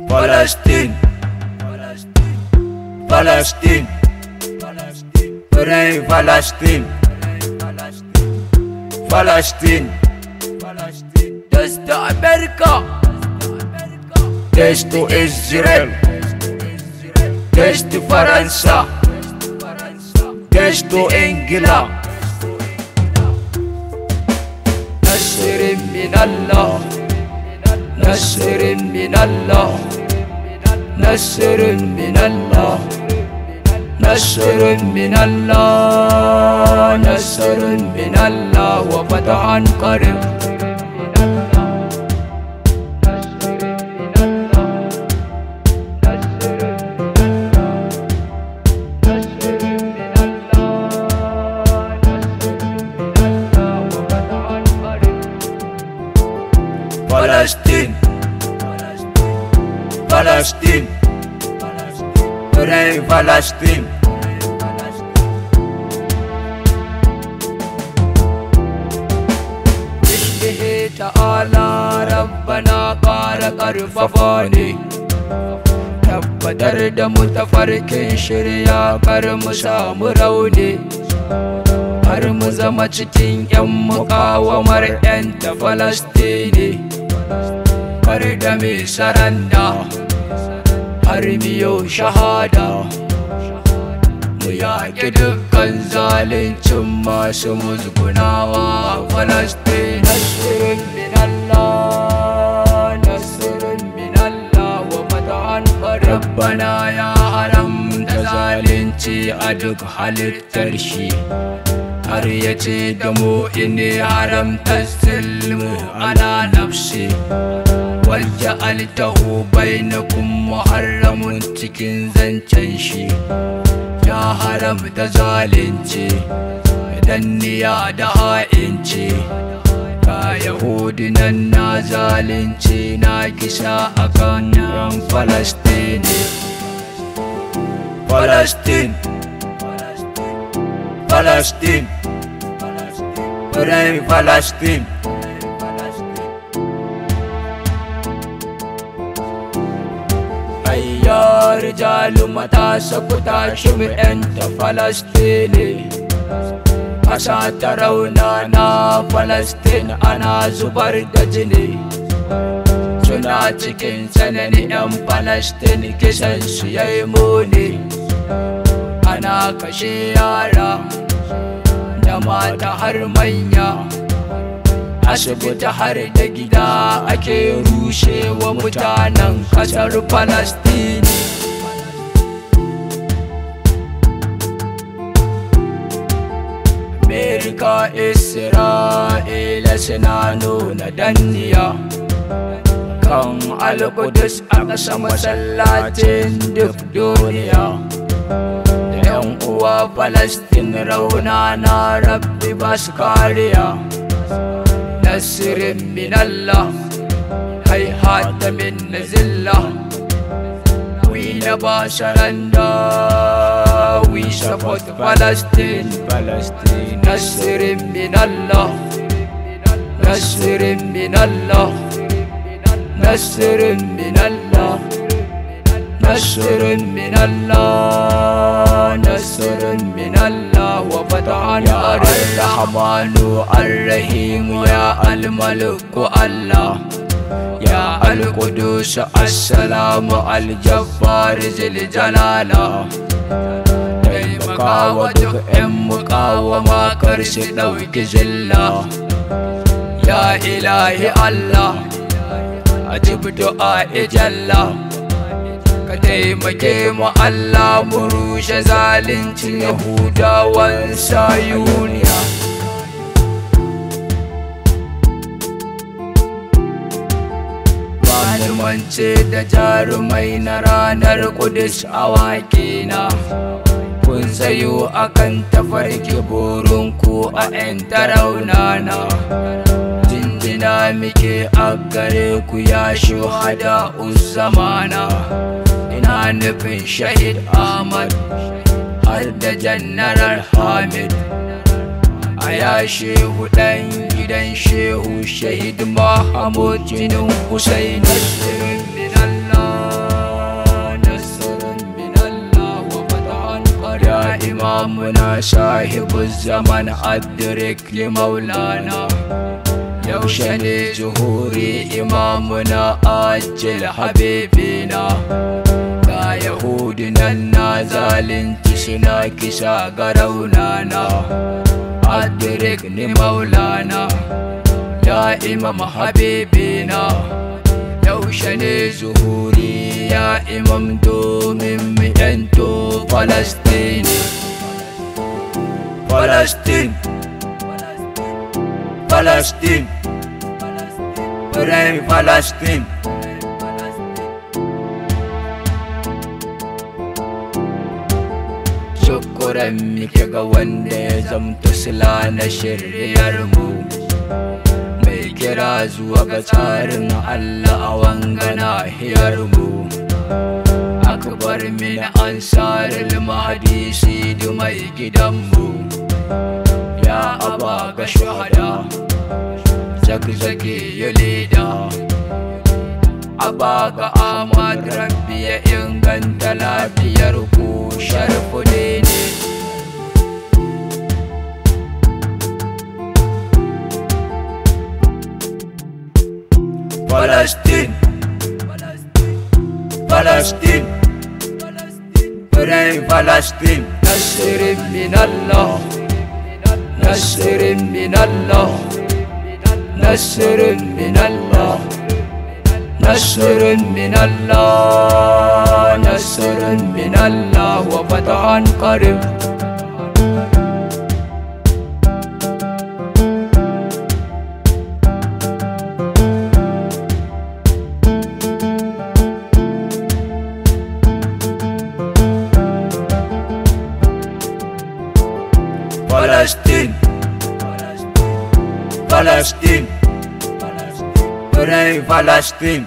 Palestine, Palestine, pray Palestine, Palestine, this to America, this to Israel, this to France, this to England. نصر من الله، نصر من الله، نصر من الله، نصر من الله، نصر من الله وفتح قريب. Palestine, Palestine, pray Palestine. Bismihi ta'ala Rabbana ƙara ƙarfafa ne, tabbatar da mu tafarkin shirya kar mu samu rauni, har mu zama cikin 'yan muƙawamar 'yan ta Falastini. Kar da mai saranda har biyo shahada, mu yaƙi dukkan zaluncin masu musgunawa. Falastin nasirin min Allah, nasirin min Allah wa fatahan qarib. Rabbana ya haramta zalunci a duk halittar shi, har yace da mu inni haramta zulmu ala nafsi waja'altahu bainakum muharramun cikin zancen shi. Ya haramta zalunci, danniya da ha'inci, ga Yahudi nan na zalunci na kisa akan 'yan Falastini. Palestine, Palestine, pray Palestine. Hayya rijalu matasa ku tashi mu 'yanta Falastini. Ƙasa ta raunana Palestine ana zubar da jini, suna cikin tsanani 'yan Palestine kisan su yayi muni. Ana kashe yara da mata har manya, asibiti har da gida ake rushewa mutanen ƙasar Falastini. Amerika, Isra'ila suna nuna danniya kan Al-Qudus a ƙasa masallacin duk duniya. Da 'yan uwa Falastin raunana Rabbi ba su kariya. Nasirin min Allah, haihata min zillah. We never surrender, we support Palestine, Palestine. Nasirin min Allah, nasirin min Allah, nasirin min Allah, nasirin min Allah, nasirin min Allah wa fatahan qarib. Ar-Rahmanu Ar-Rahim ya Al-Maliku Allah, ya Al-Qudus As-Salamu Al-Jabbar Zil Jalala. Taimakawa duk 'yan muƙawama kar su ɗauki zilla. Ya Ilahi Allah, ajib du'a ijalla. Ka taimake mu Allah mu rushe zaluncin Yahudawan Sayuniya. Bani mance da jarumai na ranar Kudus a waƙina, kun tsayo akan tafarki burinku a 'yan taraunana. Jinjina muke a gare ku ya shuhada uzzamana. Ina nufin Shahid Ahmad har da Jannaral Hamid, a ya shehu ɗan gidan shehu shahid Mahamud jinin Hussein. Nasrun min Allah, nasrun min Allah wa fatahan qarib. Ya imamuna sahibuz zaman adrik li maulana. Yaushe ne zuhuri imamuna ajil habibina. Ga yahudi nan na zalunci suna kisa ga raunana. Adrik ni maulana ya imam habibina. Yaushe ne zuhuri ya imam domin mu yanto Falastini. Falastin, Falastin, Pray Falastin. Shukuran muke ga wanda ya zamto sila na shiryar mu, mai kira zuwa ga tsarin Allah a wanga nahiyar mu. Akbar min ansaril mahdi sidi mai gidanmu, ya aba ga shuhada zakzaki ya leda. Aba ga Ahmad Rabbi ya inganta lafiyar ku Sharifuddin. Falastin, Falastin, Pray Falastin. Nasrun min Allah, nasrun min Allah, nasrun min Allah, nasrun min Allah, nasrun min Allah wa fatahan qarib. Falastin, Falastin, Pray Falastin.